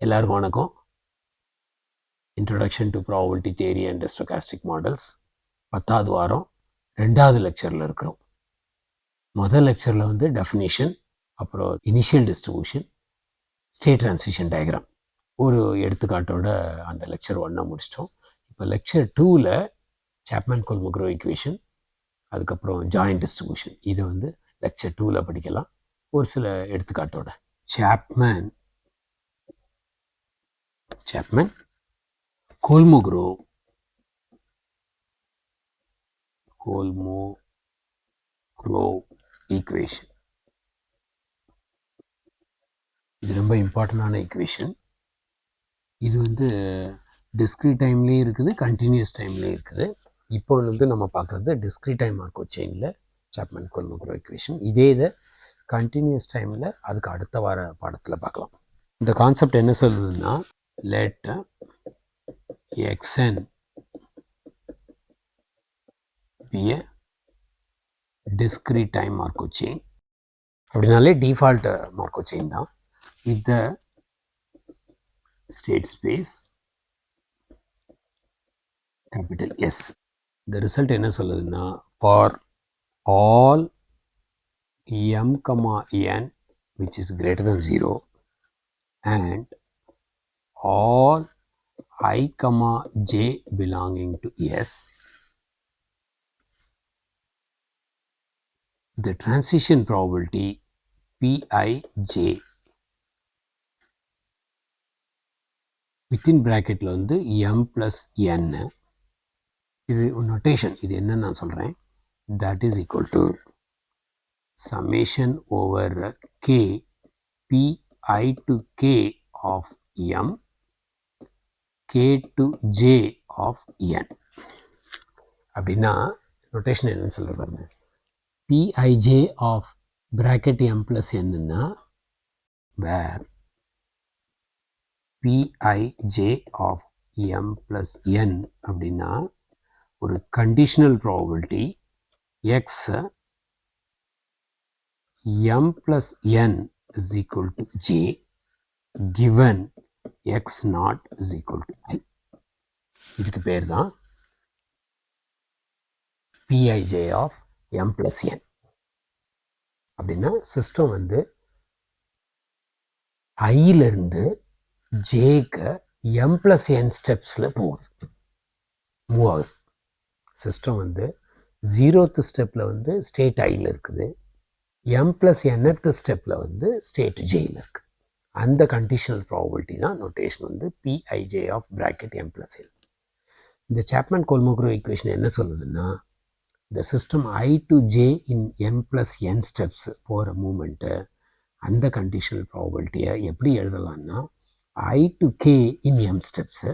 எல்லாருக்கும் வணக்கம். Introduction to probability theory and stochastic models 10வது வாரம் 2வது லெக்சரில் இருக்கிறோம். முதல் லெக்சரில் வந்து டெஃபினிஷன், அப்புறம் initial distribution, state transition diagram ஒரு எடுத்துக்காட்டோட அந்த லெக்சர் 1 முடிச்சிட்டோம். இப்போ லெக்சர் 2ல் சாப்மன்-கோல்மோக்ரோ ஈக்குவேஷன், அதுக்கப்புறம் ஜாயிண்ட் டிஸ்ட்ரிபியூஷன், இதை வந்து லெக்சர் 2ல் படிக்கலாம் ஒரு சில எடுத்துக்காட்டோட. சாப்மன்-கோல்மோக்ரோ ஈக்குவேஷன், இது ரொம்ப இம்பார்ட்டண்டான ஈக்குவேஷன். இது வந்து டிஸ்க்ரீட் டைம்லேயும் இருக்குது, கண்டினியூஸ் டைம்லேயும் இருக்குது. இப்போ வந்து நம்ம பார்க்குறது டிஸ்க்ரீட் டைம் மார்க்கோவ் செயினில் சாப்மன்-கோல்மோக்ரோ ஈக்குவேஷன். இதே இதை கண்டினியூஸ் டைமில் அதுக்கு அடுத்த வார பாடத்தில் பார்க்கலாம். இந்த கான்செப்ட் என்ன சொல்லுதுன்னா, let xn be a discrete time Markov chain. அப்படினாலே டிஃபால்ட் மார்க்கோவ் செயின் தான். with the state space capital S. இந்த ரிசல்ட் என்ன சொல்லுதுன்னா, for all m, n which is greater than 0 and all I, j belonging to S, the transition probability Pij within bracketல வந்து m plus n, இது notation, இது என்னன்னு நான் சொல்கிறேன். that is equal to summation over k pi to k of m k to j of n. அப்படின்னா notation என்னன்னு சொல்ல பாருங்க. Pij of bracket m plus n ன்னா where Pij of m plus n அப்படின்னா ஒரு conditional probability x m plus n is equal to j given x naught is equal to I. இதுக்கு பேர் தான் Pij of m plus n. அப்படின்னா system வந்து ஐயிலிருந்து ஜேக்கு m plus n ஸ்டெப்ஸில் move ஆகுது. System வந்து 0th ஸ்டெப்பில் வந்து ஸ்டேட் ஐயில் இருக்குது, m plus nth ஸ்டெப்பில் வந்து ஸ்டேட் ஜேயில் இருக்குது. அந்த கண்டிஷனல் ப்ராபபிலிட்டி தான் நோட்டேஷன் வந்து Pij of bracket m plus n. இந்த சாப்மன்-கோல்மோக்ரோ ஈக்குவேஷன் என்ன சொல்லுதுன்னா, இந்த system I to j in m plus n steps போகிற மூமெண்ட்டு, அந்த கண்டிஷனல் ப்ராபபிலிட்டியை எப்படி எழுதலான்னா I to k in m steps,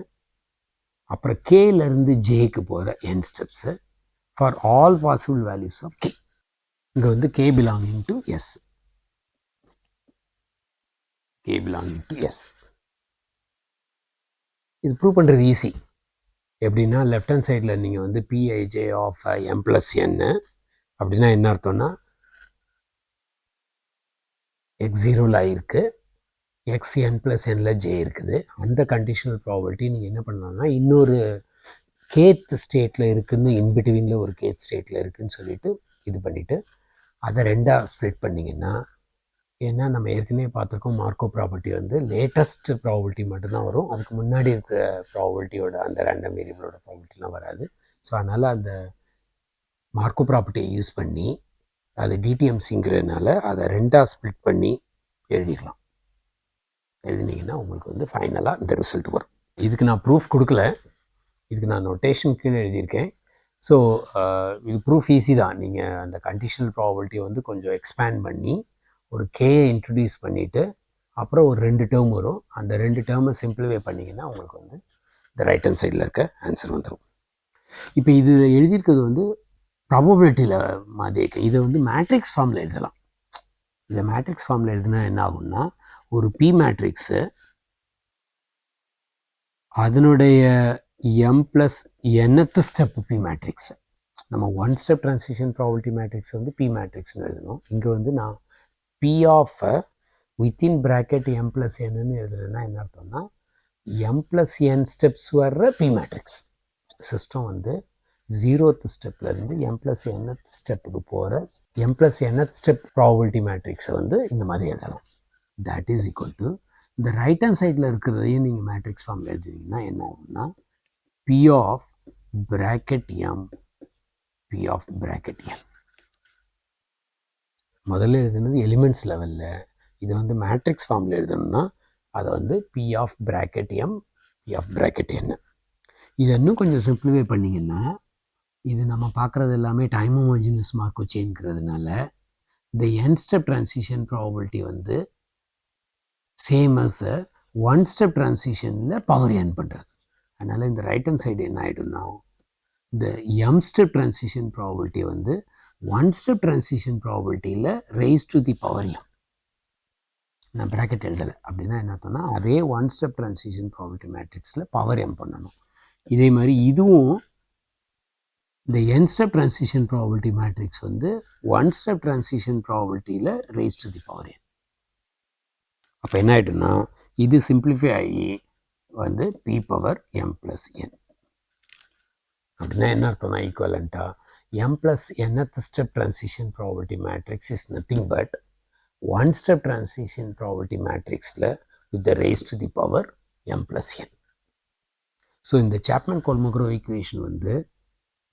அப்புறம் கேலேருந்து ஜேக்கு போகிற n steps for all possible values of k. இங்கே வந்து k belonging to s, இது ப்ரூவ் பண்ணுறது ஈஸி. எப்படின்னா லெஃப்ட் ஹேண்ட் சைடில் நீங்கள் வந்து Pij of m plus n அப்படின்னா என்ன அர்த்தம்னா, x0ல் I இருக்குது, xn plus nல j இருக்குது. அந்த கண்டிஷனல் ப்ராபபிலிட்டி நீங்கள் என்ன பண்ணலாம்னா, இன்னொரு கேத் ஸ்டேட்டில் இருக்குதுன்னு, இன்பிட்வீனில் ஒரு கேத் ஸ்டேட்டில் இருக்குதுன்னு சொல்லிட்டு இது பண்ணிவிட்டு அதை ரெண்டாக ஸ்ப்ளிட் பண்ணிங்கன்னா, ஏன்னா நம்ம ஏற்கனவே பார்த்துருக்கோம் மார்க்கோ ப்ராப்பர்ட்டி வந்து லேட்டஸ்ட் ப்ராபபிலிட்டி மட்டும்தான் வரும், அதுக்கு முன்னாடி இருக்கிற ப்ராபபிலிட்டியோட அந்த ரேண்டம் வேரியபிளோட ப்ராபபிலிட்டிலாம் வராது. ஸோ அதனால் அந்த மார்க்கோ ப்ராப்பர்ட்டியை யூஸ் பண்ணி அது டிடிஎம்சிங்கிறதுனால அதை ரெண்டாக ஸ்ப்ளிட் பண்ணி எழுதிக்கலாம். எழுதினீங்கன்னா உங்களுக்கு வந்து ஃபைனலாக இந்த ரிசல்ட் வரும். இதுக்கு நான் ப்ரூஃப் கொடுக்கல, இதுக்கு நான் நோட்டேஷன் கீழே எழுதியிருக்கேன். ஸோ இது ப்ரூஃப் ஈஸி தான். நீங்கள் அந்த கண்டிஷனல் ப்ராபபிலிட்டியை வந்து கொஞ்சம் எக்ஸ்பேண்ட் பண்ணி ஒரு கேயை இன்ட்ரடியூஸ் பண்ணிவிட்டு அப்புறம் ஒரு 2 டேர்ம் வரும், அந்த 2 டேர்மை சிம்பிளிஃபை பண்ணிங்கன்னா உங்களுக்கு வந்து இந்த ரைட் ஹேண்ட் சைடில் இருக்க ஆன்சர் வந்துடும். இப்போ இது எழுதியிருக்கிறது வந்து ப்ராபபிலிட்டியில் மாதிரி இருக்குது. இதை வந்து மேட்ரிக்ஸ் ஃபார்மில் எழுதலாம். இதை மேட்ரிக்ஸ் ஃபார்மில் எழுதுனா என்ன ஆகும்னா, ஒரு பி மேட்ரிக்ஸு அதனுடைய m plus nth step P matrix, நம்ம 1 ஸ்டெப் ட்ரான்சிஷன் ப்ராபபிலிட்டி மேட்ரிக்ஸ் வந்து பி மேட்ரிக்ஸ்னு எழுதணும். இங்கே வந்து நான் P of within bracket m plus என்னன்னு எழுதுறேன்னா என்ன அர்த்தம்னா m ப்ளஸ் n ஸ்டெப்ஸ் வர்ற பி மேட்ரிக்ஸ். சிஸ்டம் வந்து 0th ஸ்டெப்லேருந்து m ப்ளஸ் nth ஸ்டெப்புக்கு போகிற m plus nth step probability மேட்ரிக்ஸை வந்து இந்த மாதிரி எழுதலாம். தட் இஸ் ஈக்குவல் டு இந்த ரைட் ஹேண்ட் சைடில் இருக்கிறதையும் நீங்கள் மேட்ரிக்ஸ் ஃபார்மில் எழுதுனீங்கன்னா என்ன ஆகும்னா P of bracket M P of bracket N. முதல்ல எழுதுனது எலிமெண்ட்ஸ் லெவலில், இது வந்து மேட்ரிக்ஸ் ஃபார்மில் எழுதணும்னா அதை வந்து P of bracket M P of bracket N. இதை இன்னும் கொஞ்சம் சிம்பிளிஃபை பண்ணிங்கன்னா இது நம்ம பார்க்குறது எல்லாமே டைம் ஹோமோஜினஸ் மார்க்கோச்செயின்ங்கிறதுனால இந்த n ஸ்டெப் ட்ரான்சிஷன் ப்ராபபிலிட்டி வந்து சேம் அஸ் ஒன் ஸ்டெப் ட்ரான்சிஷனில் பவர் n பண்ணுறது. அதனால் இந்த ரைட் ஹேண்ட் சைடு என்ன ஆகிடும்னா இந்த m ஸ்டெப் ட்ரான்சிஷன் ப்ராபபிலிட்டி வந்து ஒன் ஸ்டெப் ட்ரான்சிஷன் ப்ராபபிலிட்டியில் raise to the power m. நான் ப்ராக்கெட் எழுதலை அப்படின்னா என்ன அர்த்தம்னா அதே ஒன் ஸ்டெப் ட்ரான்சிஷன் ப்ராபபிலிட்டி மேட்ரிக்ஸில் பவர் m பண்ணணும். இதே மாதிரி இதுவும் இந்த n step transition probability matrix வந்து ஒன் ஸ்டெப் ட்ரான்சிஷன் ப்ராபபிலிட்டியில் raise to the power n. அப்போ என்ன ஆகிடும்னா இது சிம்பிளிஃபை ஆகி வந்து P power m plus n. அப்படின்னா என்ன அர்த்தம்னா ஈக்குவலண்ட்டாக m plus nth step transition probability matrix is nothing but one step transition probability மேட்ரிக்ஸில் with the raise to the power m plus n. So இந்த சாப்மன்-கொல்மோக்ரோவ் ஈக்குவேஷன் வந்து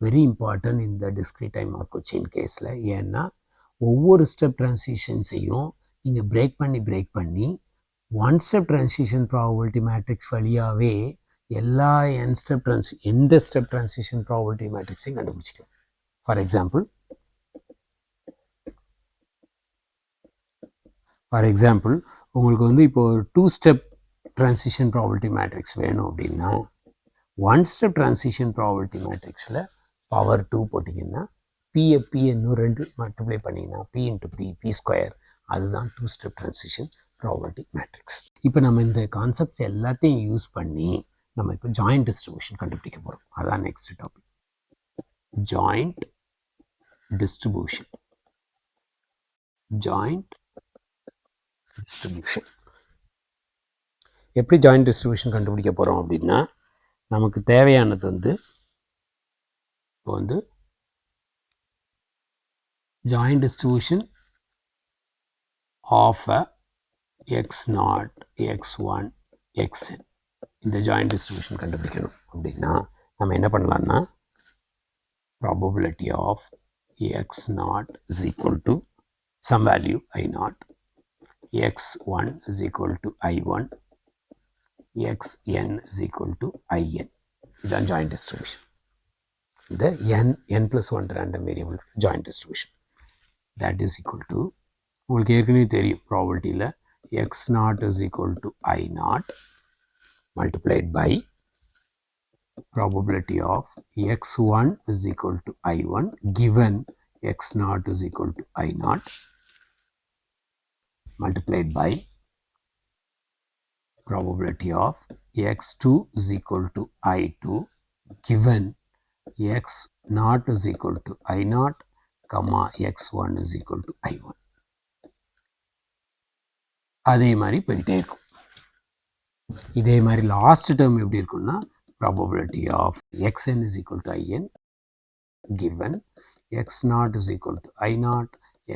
very important இந்த discrete time Markov chain கேஸில். ஏன்னா ஒவ்வொரு step ட்ரான்சிஷன்ஸையும் நீங்கள் break பண்ணி one step transition probability matrix வழியாகவே எல்லா எந்த ஸ்டெப் ட்ரான்சிஷன் ப்ராபபிலிட்டி மேட்ரிக்ஸையும் கண்டுபிடிச்சிக்கலாம். ஃபார் எக்ஸாம்பிள் உங்களுக்கு வந்து இப்போ ஒரு 2 ஸ்டெப் ட்ரான்சிஷன் ப்ராபபிலிட்டி மேட்ரிக்ஸ் வேணும் அப்படின்னா ஒன் ஸ்டெப் ட்ரான்சிஷன் ப்ராபபிலிட்டி மேட்ரிக்ஸில் பவர் 2 போட்டிங்கன்னா பி இன்னும் 2 மல்டிப்ளை பண்ணிங்கன்னா பி இன்ட்டு பி ஸ்கொயர், அதுதான் 2 ஸ்டெப் ட்ரான்சிஷன் ப்ராபபிலிட்டி மேட்ரிக்ஸ். இப்போ நம்ம இந்த கான்செப்ட்ஸ் எல்லாத்தையும் யூஸ் பண்ணி நம்ம இப்போ ஜாயிண்ட் டிஸ்ட்ரிபியூஷன் கண்டுபிடிக்க போகிறோம். அதான் நெக்ஸ்ட் டாபிக், ஜாயிண்ட் டிஸ்ட்ரிபியூஷன். எப்படி ஜாயிண்ட் டிஸ்ட்ரிபியூஷன் கண்டுபிடிக்க போகிறோம் அப்படின்னா நமக்கு தேவையானது வந்து இப்போ வந்து joint distribution of x0 x1 xn. இந்த ஜாயிண்ட் டிஸ்ட்ரிபியூஷன் கண்டுபிடிக்கணும் அப்படின்னா நம்ம என்ன பண்ணலாம்னா probability of x0 is equal to some value I0, x1 is equal to I1, xn is equal to In. இதுதான் ஜாயிண்ட் டிஸ்ட்ரிபியூஷன். இந்த n plus 1 random variable joint distribution. That is equal to, உங்களுக்கு ஏற்கனவே தெரியும் ப்ராபபிலிட்டியில் x0 is equal to I0 multiplied by probability of x1 is equal to I1 given x0 is equal to I0 multiplied by probability of x2 is equal to I2 given x0 is equal to I0 comma x1 is equal to I1. அதே மாதிரி போயிட்டே இருக்கும். இதே மாதிரி last term எப்படி இருக்குன்னா probability of xn is equal to In given x0 is equal to I0,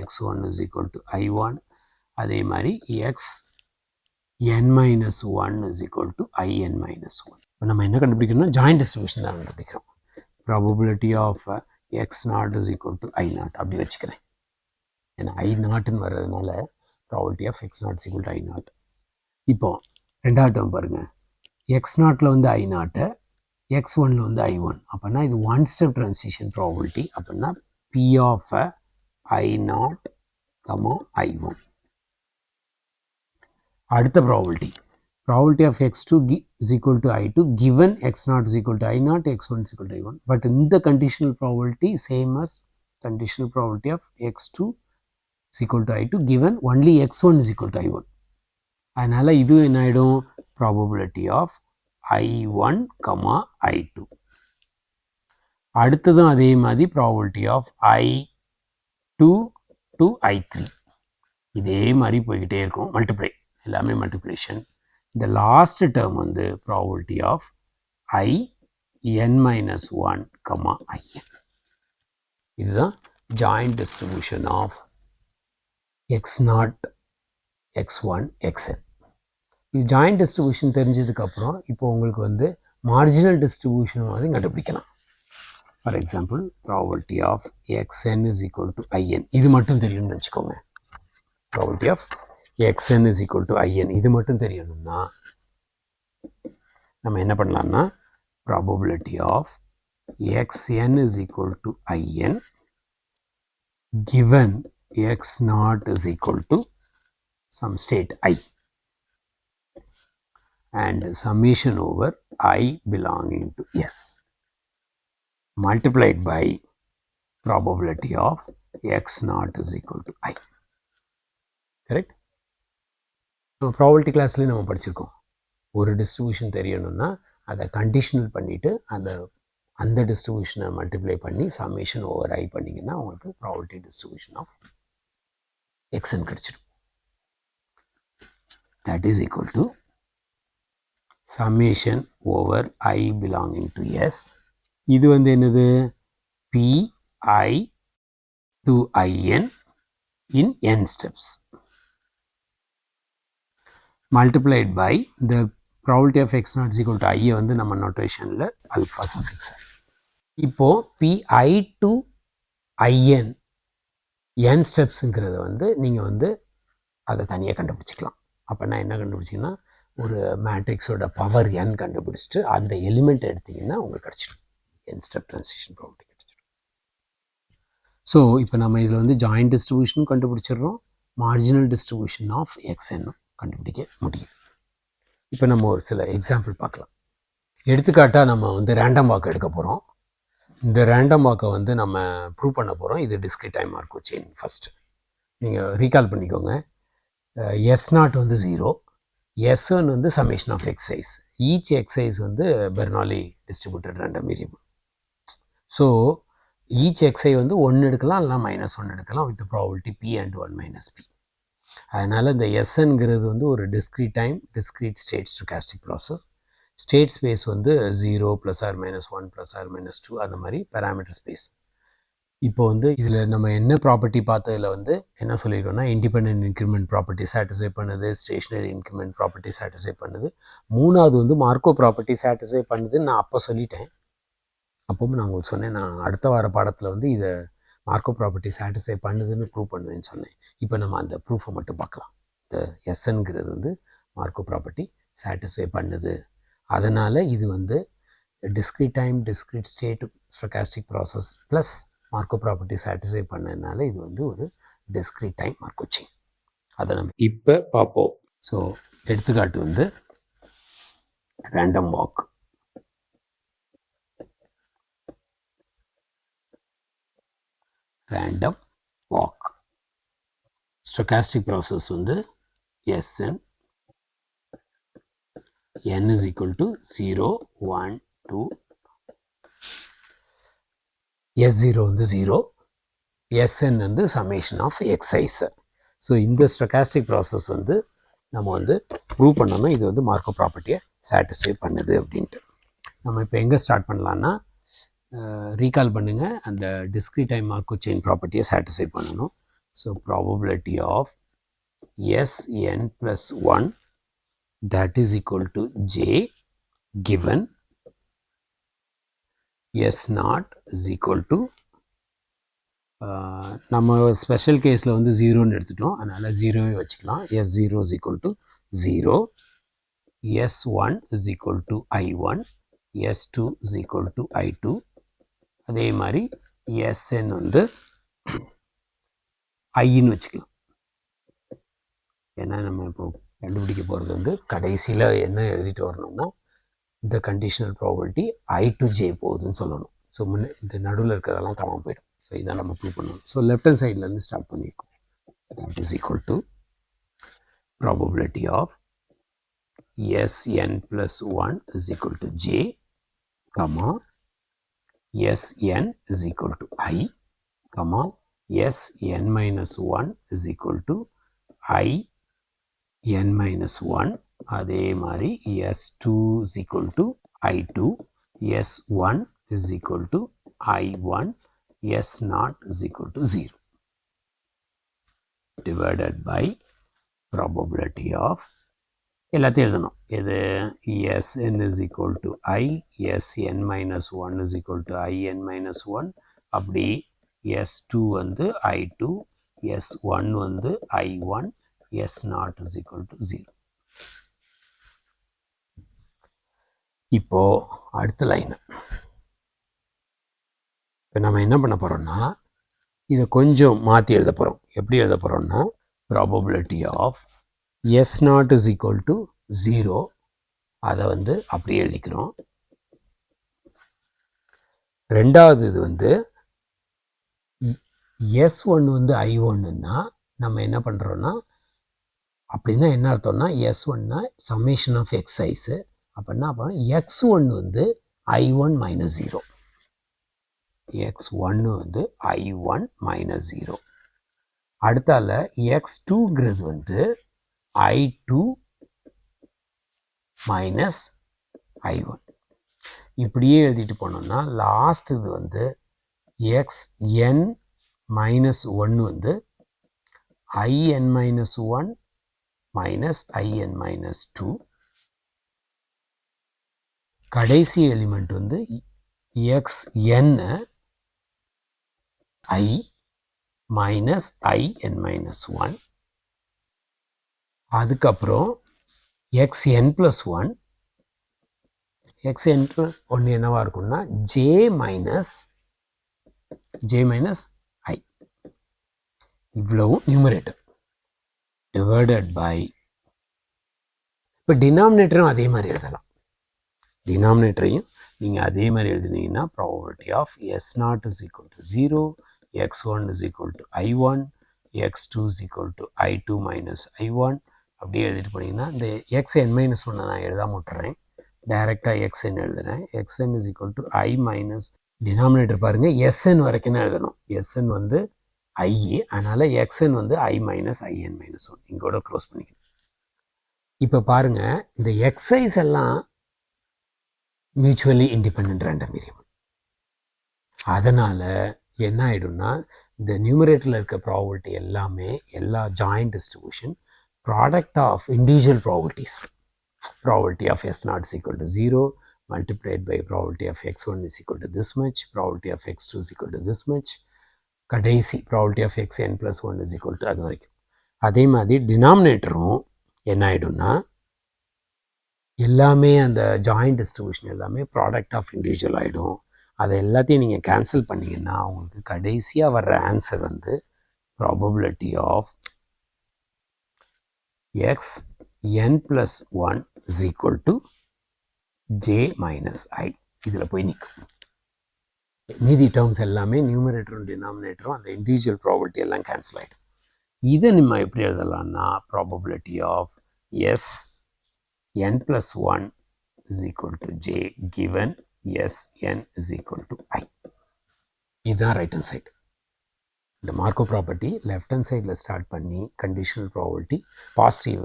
x1 is equal to I1. அதே மாதிரி xn minus 1 is equal to In minus 1. இப்போ நம்ம என்ன கண்டுபிடிக்கணும்னா ஜாயிண்ட் டிஸ்ட்ரிபியூஷன் தான் கண்டுபிடிக்கிறோம். probability of x0 is equal to I0 அப்படி வச்சுக்கிறேன். ஏன்னா I0ன்னு வர்றதுனால probability of x0 is equal to I0. இப்போ ரெண்டாவது டேர்ம் பாருங்கள், x0ல வந்து I0, x1ல வந்து I1. அப்படின்னா இது ஒன் ஸ்டெப் ட்ரான்சிஷன் ப்ராபபிலிட்டி. அப்படின்னா P of I0, I1. அடுத்த probability of x2 is equal to I2 given x0 is equal to I0, x1 is equal to I1. But இந்த conditional probability same as conditional probability of x2 is equal to I2 given only x1 is equal to I1. அதனால இது என்ன ஆயிடும், probability of I1, I2. அடுத்ததும் அதே மாதிரி probability of I2 to I3. இதே மாதிரி போய்கிட்டே இருக்கும், மல்டிப்ளை, எல்லாமே மல்டிப்ளிகேஷன். இந்த லாஸ்ட் டேர்ம் வந்து probability of I n minus 1, in. இதுதான் joint distribution of x0, x1, xn. இது ஜாயிண்ட் டிஸ்ட்ரிபியூஷன் தெரிஞ்சதுக்கப்புறம் இப்போ உங்களுக்கு வந்து மார்ஜினல் டிஸ்ட்ரிபியூஷன் வந்து கண்டுபிடிக்கலாம். For example, probability of xn is equal to in. இது மட்டும் தெரியும்னு வச்சுக்கோங்க. Probability of xn is equal to in. இது மட்டும் தெரியணும்னா நம்ம என்ன பண்ணலாம்னா, probability of xn is equal to in given x0 is equal to some state I, and summation over I belonging to S multiplied by probability of x0 is equal to I. Correct? நம்ம probability கிளாஸ்லேயும் நம்ம படிச்சிருக்கோம். ஒரு distribution தெரியணும்னா அதை conditional பண்ணிவிட்டு அந்த டிஸ்ட்ரிபியூஷனை multiply பண்ணி summation over I பண்ணிங்கன்னா உங்களுக்கு ப்ராபபிலிட்டி டிஸ்ட்ரிபியூஷன் ஆஃப் எக்ஸ்என் கிடச்சிடும். That is equal to summation over I belonging to S. இது வந்து என்னது, Pi to In in n steps multiplied by the probability of x not is equal to I வந்து நம்ம நோட்டேஷனில் alpha suffix. இப்போ Pi to In n ஸ்டெப்ஸுங்கிறத வந்து நீங்கள் வந்து அதை தனியாக கண்டுபிடிச்சிக்கலாம். அப்போ நான் என்ன கண்டுபிடிச்சிங்கன்னா, ஒரு மேட்ரிக்ஸோட பவர் n கண்டுபிடிச்சிட்டு அந்த எலிமெண்ட் எடுத்திங்கன்னா உங்களுக்கு கிடச்சிடும், n ஸ்டெப் ட்ரான்சிஷன் ப்ராபபிலிட்டி கிடச்சிடும். ஸோ இப்போ நம்ம இதில் வந்து ஜாயிண்ட் டிஸ்ட்ரிபியூஷனும் கண்டுபிடிச்சிடுறோம், மார்ஜினல் டிஸ்ட்ரிபியூஷன் ஆஃப் xnனும் கண்டுபிடிக்க முடியுது. இப்போ நம்ம ஒரு சில எக்ஸாம்பிள் பார்க்கலாம். எடுத்துக்காட்டாக நம்ம வந்து ரேண்டம் வாக் எடுக்க போகிறோம். இந்த ரேண்டம் வாக்கை வந்து நம்ம ப்ரூவ் பண்ண போகிறோம். இது discrete time Markov chain. First நீங்கள் ரீகால் பண்ணிக்கோங்க. S0 வந்து 0, S1 வந்து summation of xi's. Each xi's வந்து Bernoulli distributed random variable. So each xi வந்து 1 எடுக்கலாம், இல்லைனா -1 எடுக்கலாம் with probability p and 1 minus p. அதனால் இந்த Snங்கிறது வந்து ஒரு discrete time discrete state stochastic process. State space வந்து 0 +or -1 +or -2 அந்த மாதிரி பேராமீட்டர் ஸ்பேஸ். இப்போ வந்து இதில் நம்ம என்ன ப்ராப்பர்ட்டி பார்த்ததில் வந்து என்ன சொல்லியிருக்கோம்னா, இண்டிபெண்டன்ட் இன்க்ரிமெண்ட் ப்ராப்பர்ட்டி சாட்டிஸ்ஃபை பண்ணுது, ஸ்டேஷனரி இன்க்ரிமெண்ட் ப்ராப்பர்ட்டி சாட்டிஸ்ஃபை பண்ணுது, மூணாவது வந்து மார்க்கோவ் ப்ராப்பர்ட்டி சாட்டிஸ்ஃபை பண்ணுதுன்னு நான் அப்போ சொல்லிட்டேன். அப்பவும் நான் உங்களுக்கு சொன்னேன், நான் அடுத்த வார பாடத்தில் வந்து இதை மார்க்கோவ் ப்ராப்பர்ட்டி சாட்டிஸ்ஃபை பண்ணுதுன்னு ப்ரூவ் பண்ணுவேன்னு சொன்னேன். இப்போ நம்ம அந்த ப்ரூஃபை மட்டும் பார்க்கலாம். இந்த எஸ்என்கிறது வந்து மார்க்கோவ் ப்ராப்பர்ட்டி சாட்டிஸ்ஃபை பண்ணுது. அதனால் இது வந்து discrete time discrete state stochastic process plus Markov property satisfy பண்ணதுனால இது வந்து ஒரு டிஸ்க்ரீட் டைம் மார்க்கோவ் செயின். அதை நம்ம இப்போ பார்ப்போம். ஸோ எடுத்துக்காட்டு வந்து random walk. Random walk stochastic process வந்து Sn n is equal to 0, 1, 2. S0 வந்து 0, Sn வந்து summation of xi's. ஸோ இந்த ஸ்டோகாஸ்டிக் ப்ராசஸ் வந்து நம்ம வந்து ப்ரூவ் பண்ணோம்னா இது வந்து மார்க்கோவ் ப்ராப்பர்ட்டியை சாட்டிஸ்ஃபை பண்ணுது அப்படின்ட்டு. நம்ம இப்போ எங்கே ஸ்டார்ட் பண்ணலான்னா, ரீகால் பண்ணுங்கள், அந்த டிஸ்க்ரீட் டைம் மார்க்கோவ் செயின் ப்ராப்பர்ட்டியை சாட்டிஸ்ஃபை பண்ணணும். So probability of Sn plus 1 that is equal to j given S0 is equal to நம்ம ஸ்பெஷல் கேஸில் வந்து 0ன்னு எடுத்துட்டோம், அதனால் 0வே வச்சுக்கலாம். S0 is equal to 0, S1 is equal to I1, S2 is equal to I2. அதே மாதிரி Sn வந்து Iன்னு வச்சுக்கலாம். ஏன்னா நம்ம இப்போ கண்டுபிடிக்க போகிறது வந்து கடைசியில் என்ன எழுதிட்டு வரணும்னா, இந்த conditional probability I to j போகுதுன்னு சொல்லணும். ஸோ இந்த நடுவில் இருக்கிறதெல்லாம் காணாமல் போயிடும். ஸோ இதான் நம்ம ப்ரூவ் பண்ணணும். ஸோ லெஃப்ட் ஹேண்ட் சைட்லேருந்து ஸ்டார்ட் பண்ணியிருக்கோம். That is equal to probability of Sn plus 1 is equal to j, comma Sn is equal to I, comma Sn minus 1 is equal to I n minus 1. அதே மாதிரி S2 is equal to I2, S1 is equal to I1, S0 is equal to 0 divided by probability of எல்லாத்தையும் எழுதணும். இது Sn is equal to I, Sn minus 1 is equal to In minus 1. அப்படி S2 வந்து I2, S1 வந்து I1, S0 is equal to 0. இப்போ அடுத்த line. இப்போ நம்ம என்ன பண்ண போகிறோம்னா இதை கொஞ்சம் மாற்றி எழுத போகிறோம். எப்படி எழுத போகிறோம்னா probability of S0 is equal to 0 அதை வந்து அப்படியே எழுதிக்கிறோம். ரெண்டாவது இது வந்து S1 வந்து I1ன்னா நம்ம என்ன பண்ணுறோன்னா அப்படின்னா என்ன அர்த்தம்னா S1னா சம்மேஷன் ஆஃப் எக்ஸ் சைஸு. அப்படின்னா அப்போ X1 வந்து I1 மைனஸ் 0, X1 வந்து I1 மைனஸ் 0. அடுத்தால X2ங்கிறது வந்து I2 மைனஸ் I1. இப்படியே எழுதிட்டு போனோம்னா லாஸ்ட் இது வந்து Xn மைனஸ் 1 வந்து In minus 1 minus In minus 2. கடைசி எலிமெண்ட் வந்து Xn I minus In minus 1. அதுக்கப்புறம் Xn plus 1, Xn plus 1 என்னவா இருக்கும்னா J minus I. இவ்வளவு நியூமரேட்டர் divided by, இப்போ டினாமினேட்டரும் அதே மாதிரி எழுதலாம். டினாமினேட்டரையும் நீங்கள் அதே மாதிரி எழுதினீங்கன்னா probability of S0 is equal to 0, X1 is equal to I1, X2 is equal to I2 minus I1. அப்படியே எழுதிட்டு போனீங்கன்னா இந்த Xn minus 1 நான் எழுதாம விட்டுறேன். டைரெக்டாக Xn எழுதுறேன். Xn is equal to I minus denominator பாருங்கள் Sn வரைக்கும் தான் எழுதணும். Sn வந்து I, அதனால் Xn வந்து I minus In minus 1 இங்கோட close பண்ணிக்கணும். இப்போ பாருங்கள் இந்த எக்ஸைஸ் எல்லாம் மியூச்சுவலி இண்டிபெண்ட் ரேண்டம் வேரியபிள். அதனால் என்ன ஆகிடும்னா இந்த நியூமரேட்டரில் இருக்க ப்ராபபிலிட்டி எல்லாமே எல்லா joint distribution product of individual probabilities. Probability of S0 is equal to 0 multiplied by probability of X1 is equal to this much, probability of X2 is equal to this much, கடைசி probability of Xn plus 1 is equal to அது வரைக்கும். அதே மாதிரி டினாமினேட்டரும் என்ன ஆகிடும்னா எல்லாமே அந்த joint distribution எல்லாமே product of individual ஆகிடும். அதை எல்லாத்தையும் நீங்கள் கேன்சல் பண்ணிங்கன்னா உங்களுக்கு கடைசியாக வர்ற ஆன்சர் வந்து probability of Xn plus 1 is equal to J minus I. இதில் போய் நிற்கும். மீதி டேர்ம்ஸ் எல்லாமே நியூமரேட்டரும் டினாமினேட்டரும் அந்த இண்டிவிஜுவல் ப்ராபபிலிட்டி எல்லாம் கேன்சல் ஆகிடும். இதை நம்ம எப்படி எழுதலாம்னா probability of Sn plus 1 is equal to J given Sn is equal to I. இதுதான் ரைட் ஹேண்ட் சைடு. இந்த மார்க்கோ ப்ராப்பர்ட்டி லெஃப்ட் ஹேண்ட் சைடில் ஸ்டார்ட் பண்ணி கண்டிஷனல் ப்ராபபிலிட்டி பாசிட்டிவ்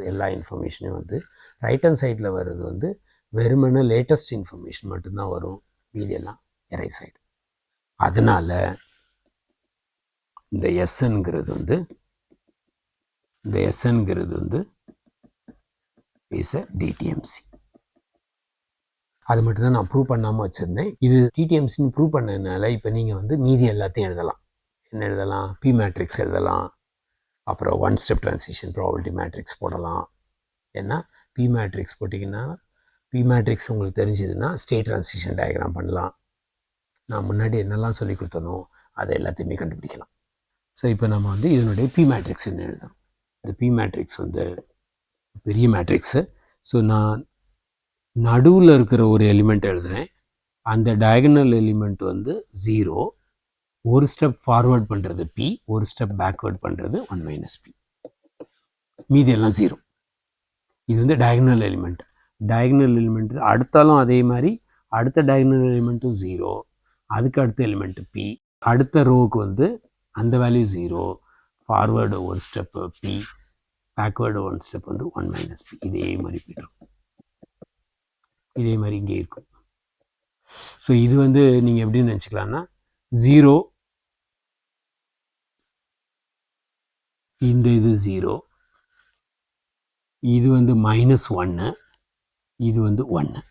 எல்லா இன்ஃபர்மேஷனையும் வந்து ரைட் ஹேண்ட் சைடில் வர்றது வந்து வெறுமனே லேட்டஸ்ட் இன்ஃபர்மேஷன் மட்டும்தான் வரும், மீதியெல்லாம் எரைஸ் ஆகிடும். அதனால் இந்த எஸ்என்கிறது வந்து இஸ் எ டிடிஎம்சி. அது மட்டும்தான் நான் ப்ரூவ் பண்ணாமல் வச்சுருந்தேன். இது டிடிஎம்சின்னு ப்ரூவ் பண்ணதுனால இப்போ நீங்கள் வந்து மீதி எல்லாத்தையும் எழுதலாம். என்ன எழுதலாம்? பி மேட்ரிக்ஸ் எழுதலாம், அப்புறம் one step transition probability matrix போடலாம். ஏன்னா பி மேட்ரிக்ஸ் போட்டிங்கன்னா பி மேட்ரிக்ஸ் உங்களுக்கு தெரிஞ்சதுன்னா ஸ்டேட் ட்ரான்சிஷன் டயக்ராம் பண்ணலாம். நான் முன்னாடி என்னெல்லாம் சொல்லி கொடுத்தனோ அதை எல்லாத்தையுமே கண்டுபிடிக்கலாம். ஸோ இப்போ நம்ம வந்து இதனுடைய பி மேட்ரிக்ஸ் என்ன எழுதணும். இந்த பி மேட்ரிக்ஸ் வந்து பெரிய மேட்ரிக்ஸு. ஸோ நான் நடுவில் இருக்கிற ஒரு எலிமெண்ட் எழுதுகிறேன். அந்த டயகனல் எலிமெண்ட் வந்து 0, ஒரு ஸ்டெப் ஃபார்வர்ட் பண்ணுறது பி, ஒரு ஸ்டெப் பேக்வேர்ட் பண்ணுறது 1 மைனஸ் பி, மீதி எல்லாம் 0. இது வந்து டயகனல் எலிமெண்ட். டயகனல் எலிமெண்ட் அடுத்தாலும் அதே மாதிரி அடுத்த டயகனல் எலிமெண்ட்டும் 0, அதுக்கு அடுத்த எலிமெண்ட்டு பி, அடுத்த ரோவுக்கு வந்து அந்த வேல்யூ 0, ஃபார்வேர்டு ஒரு step P, backward one step வந்து 1 மைனஸ் பி. இதே மாதிரி போய்டும். இதே மாதிரி இங்கே இருக்கும். ஸோ இது வந்து நீங்கள் எப்படின்னு நினச்சிக்கலாம்னா 0, இந்த இது 0, இது வந்து -1, இது வந்து 1,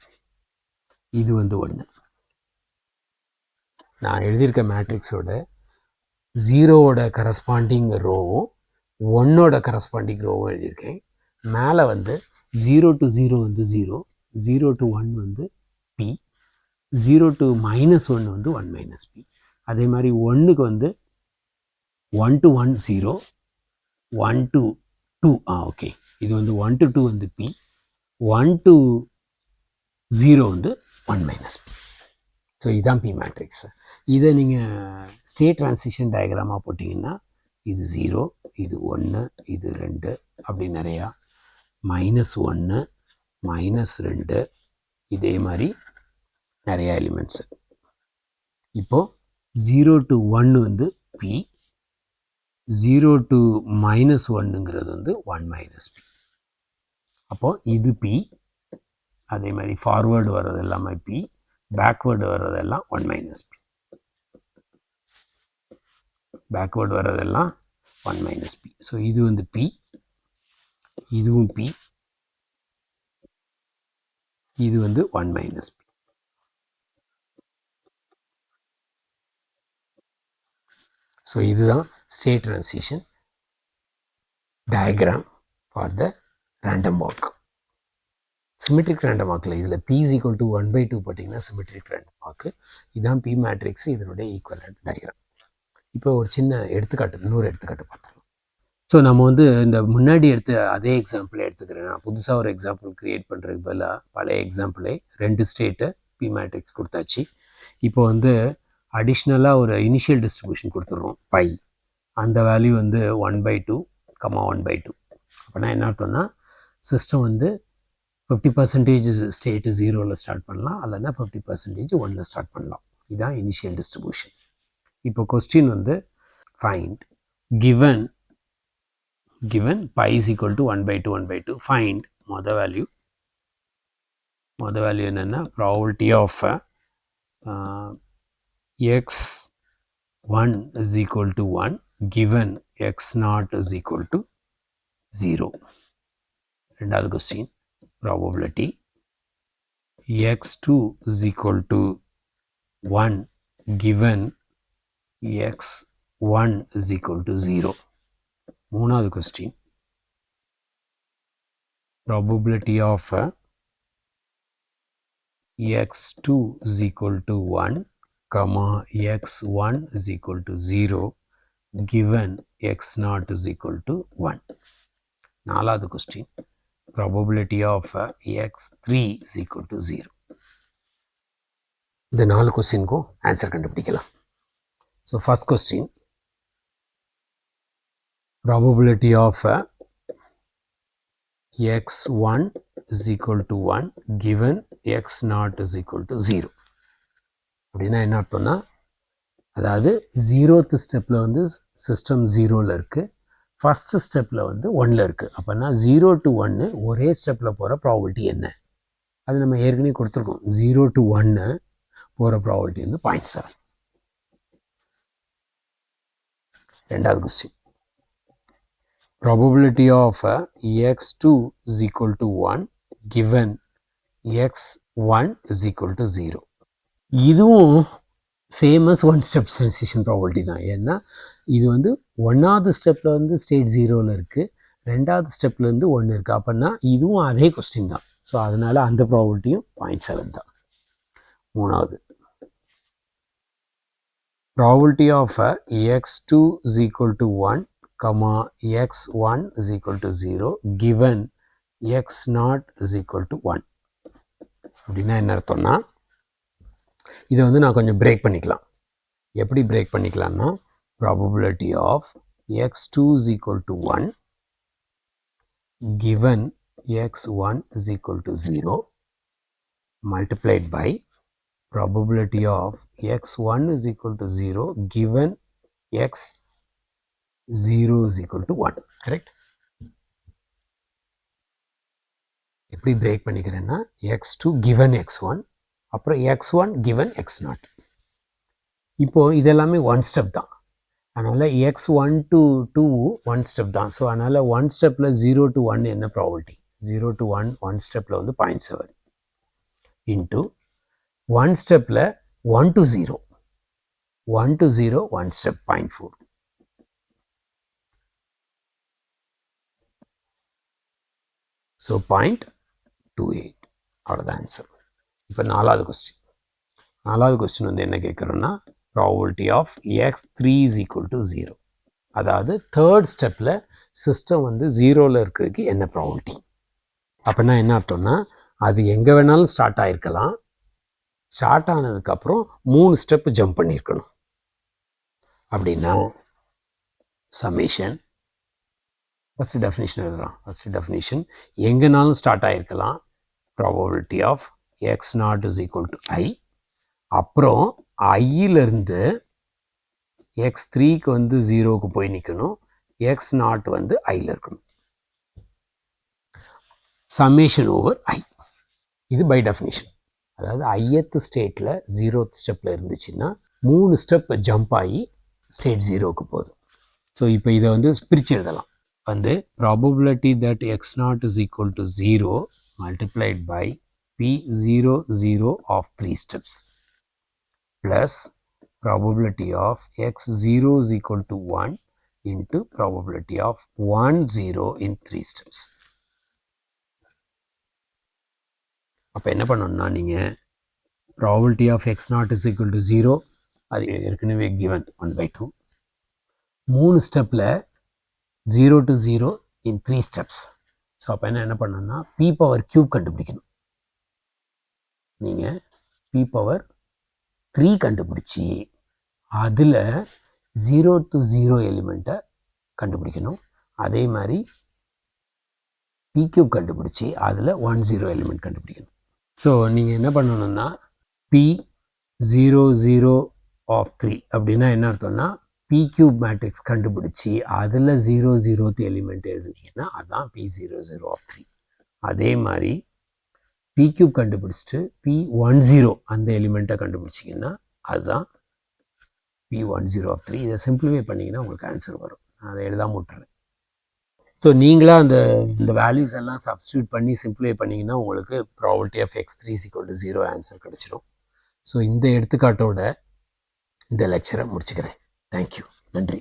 இது வந்து 1. நான் எழுதியிருக்க மேட்ரிக்ஸோட 0வோட கரஸ்பாண்டிங் ரோவும் 1ஓட கரஸ்பாண்டிங் ரோவும் எழுதியிருக்கேன். மேலே வந்து 0 to 0 வந்து 0, 0 to 1 வந்து P, 0 to -1 வந்து 1 மைனஸ் பி. அதே மாதிரி 1க்கு வந்து 1 to 1 0, 1 to 2 ஓகே, இது வந்து 1 to 2 வந்து P, 1 to 0 வந்து 1 மைனஸ் பி. ஸோ இதுதான் பி மேட்ரிக்ஸ். இதை நீங்கள் ஸ்டேட் ட்ரான்சிஷன் டயக்ராமாக போட்டிங்கன்னா இது 0, இது 1, இது 2 அப்படி நிறையா, -1, -2 இதே மாதிரி நிறையா எலிமெண்ட்ஸு. இப்போது 0 to 1 வந்து P, 0 to -1ங்கிறது வந்து 1 மைனஸ் பி. அப்போது இது P, அதே மாதிரி ஃபார்வேர்டு வர்றது எல்லாமே P, பேக்வேர்டு வர்றதெல்லாம் 1 மைனஸ் பி. பேக்வேர்டு வர்றதெல்லாம் 1 மைனஸ் பி. ஸோ இது வந்து P, இதுவும் P, இது வந்து 1 மைனஸ் பி. ஸோ இதுதான் state transition diagram for the random walk. Symmetric random வாக்கில் இதில் P is equal to 1/2 போட்டிங்கன்னா சிமெட்ரிக் ரேண்டம் வாக்கு. இதுதான் P மேட்ரிக்ஸ், இதனுடைய ஈக்குவலண்ட் டயக்ராம். இப்போ ஒரு சின்ன எடுத்துக்காட்டு, இன்னொரு எடுத்துக்காட்டு பார்த்துக்கலாம். ஸோ நம்ம வந்து இந்த முன்னாடி எடுத்த அதே எக்ஸாம்பிளே எடுத்துக்கிறேன். நான் புதுசாக ஒரு எக்ஸாம்பிள் க்ரியேட் பண்ணுறதுக்கு பதிலாக பழைய எக்ஸாம்பிளே 2 ஸ்டேட்டு P மேட்ரிக்ஸ் கொடுத்தாச்சு. இப்போ வந்து அடிஷ்னலாக ஒரு இனிஷியல் டிஸ்ட்ரிபியூஷன் கொடுத்துருவோம் பை. அந்த வேல்யூ வந்து 1/2, 1/2. அப்படின்னா என்ன அர்த்தம்னா சிஸ்டம் வந்து 50% ஸ்டேட்டு 0ல் ஸ்டார்ட் பண்ணலாம், இல்லைன்னா 50% 1ல் ஸ்டார்ட் பண்ணலாம். இதுதான் இனிஷியல் டிஸ்ட்ரிபியூஷன். இப்போ கொஸ்டின் வந்து find given pi is equal to 1/2, 1/2 find மொதல் வேல்யூ என்னென்னா probability of x1 is equal to 1 given x0 is equal to 0. ரெண்டாவது question probability x2 is equal to 1 given x1 is equal to 0. மூணாவது question probability of x2 is equal to 1 x1 is equal to 0 given x0 is equal to 1. நாலாவது question probability of x3 is equal to 0. இந்த 4 கொஸ்டினுக்கும் answer கண்டுபிடிக்கலாம். So first question probability of x1 is equal to 1 given x0 is equal to 0. அப்படின்னா என்ன அர்த்தம்னா, அதாவது 0th ஸ்டெப்பில் வந்து system 0ல் இருக்குது, ஃபஸ்ட்டு ஸ்டெப்பில் வந்து 1ல் இருக்குது. அப்போனா 0 to 1 ஒரே ஸ்டெப்பில் போகிற ப்ராபபிலிட்டி என்ன? அது நம்ம ஏற்கனவே கொடுத்துருக்கோம். 0 to 1 போகிற ப்ராபபிலிட்டி வந்து 0.7. ரெண்டாவது question probability of x2 is equal to 1 given x1 is equal to 0. இதுவும் famous one step transition probability தான். ஏன்னா இது வந்து 1வது ஸ்டெப்பில் வந்து ஸ்டேட் 0ல் இருக்குது, 2வது ஸ்டெப்லேருந்து 1 இருக்குது. அப்படின்னா இதுவும் அதே கொஸ்டின் தான். ஸோ அதனால் அந்த ப்ராபபிலிட்டியும் 0.7 தான். மூணாவது probability of x2 is equal to 1 x1 is equal to 0 given x0 is equal to 1. அப்படின்னா என்ன அர்த்தம்னா, இதை வந்து நான் கொஞ்சம் பிரேக் பண்ணிக்கலாம். எப்படி பிரேக் பண்ணிக்கலாம்னா, probability of x2 is equal to 1 given x1 is equal to 0 multiplied by probability of x1 is equal to 0 given x 0 is equal to 1. Correct? எப்படி பிரேக் பண்ணிக்கிறேன்னா x2 given x1 அப்புறம் x1 given x0. இப்போது இதெல்லாமே one step தான். அதனால் x1 to 2 one step தான். So அதனால் one ஸ்டெப்பில் 0 to 1 என்ன ப்ராபபிலிட்டி? 0 to 1 ஒன் ஸ்டெப்பில் வந்து 0.7 இன்ட்டு ஒன் ஸ்டெப்பில் 1 to 0 1 to 0 one step 0.4. So 0.28 அவ்வளோதான் ஆன்சர். இப்போ நாலாவது கொஸ்டின் வந்து என்ன கேட்குறோன்னா probability of x3 is equal to 0. அதாவது தேர்ட் ஸ்டெப்பில் சிஸ்டம் வந்து 0ல் இருக்கிறதுக்கு என்ன ப்ராபபிலிட்டி? அப்படின்னா என்ன அர்த்தம்னா அது எங்கே வேணாலும் ஸ்டார்ட் ஆகிருக்கலாம். ஸ்டார்ட் ஆனதுக்கப்புறம் 3 ஸ்டெப்பு ஜம்ப் பண்ணியிருக்கணும். அப்படின்னா சம்மேஷன் ஃபஸ்ட்டு டெஃபினிஷன் எழுதுகிறோம். ஃபஸ்ட்டு டெஃபினிஷன் எங்கேனாலும் ஸ்டார்ட் ஆகிருக்கலாம். Probability of x0 is equal to I. அப்புறம் ஐயிலிருந்து x3க்கு வந்து 0க்கு போய் நிற்கணும். x0 வந்து ஐயில் இருக்கணும். Summation over I. இது பை டெஃபினிஷன். அதாவது ஐயத் ஸ்டேட்டில் 0th ஸ்டெப்பில் இருந்துச்சுன்னா 3 ஸ்டெப் ஜம்ப் ஆகி ஸ்டேட் 0க்கு போகுது. ஸோ இப்போ இதை வந்து பிரித்து எழுதலாம். வந்து probability that x0 is equal to 0 multiplied by p0 0 of 3 steps plus probability of x0 is equal to 1 into probability of 1 0 in 3 steps. அப்போ என்ன பண்ணணும்னா நீங்கள் probability of x0 is equal to 0 அது ஏற்கனவே given 1/2. 3 ஸ்டெப்பில் 0 to 0 in 3 steps. ஸோ அப்போ என்ன பண்ணணும்னா p பவர் கியூப் கண்டுபிடிக்கணும். நீங்கள் p பவர் 3 கண்டுபிடிச்சி அதில் 0 to 0 எலிமெண்ட்டை கண்டுபிடிக்கணும். அதே மாதிரி p கியூப் கண்டுபிடிச்சி அதில் 1 0 எலிமெண்ட் கண்டுபிடிக்கணும். ஸோ நீங்கள் என்ன பண்ணணும்னா p0 0 of 3 அப்படின்னா என்ன அர்த்தம்னா p கியூப் மேட்ரிக்ஸ் கண்டுபிடிச்சி அதில் 0 0th எலிமெண்ட் எழுதுனீங்கன்னா அதுதான் p0 0 of 3. அதே மாதிரி p கியூப் கண்டுபிடிச்சிட்டு p10 அந்த எலிமெண்ட்டை கண்டுபிடிச்சிங்கன்னா அதுதான் p10 of 3. இதை சிம்பிளிஃபை பண்ணிங்கன்னா உங்களுக்கு ஆன்சர் வரும். நான் அதை எழுதாமல் விட்டுறேன். ஸோ நீங்களாக இந்த வேல்யூஸ் எல்லாம் சப்ஸ்டியூட் பண்ணி சிம்பிளிஃபை பண்ணிங்கன்னா உங்களுக்கு probability of x3 is equal to 0 answer கிடச்சிடும். ஸோ இந்த எடுத்துக்காட்டோட இந்த லெக்சரை முடிச்சுக்கிறேன். தேங்க்யூ. நன்றி.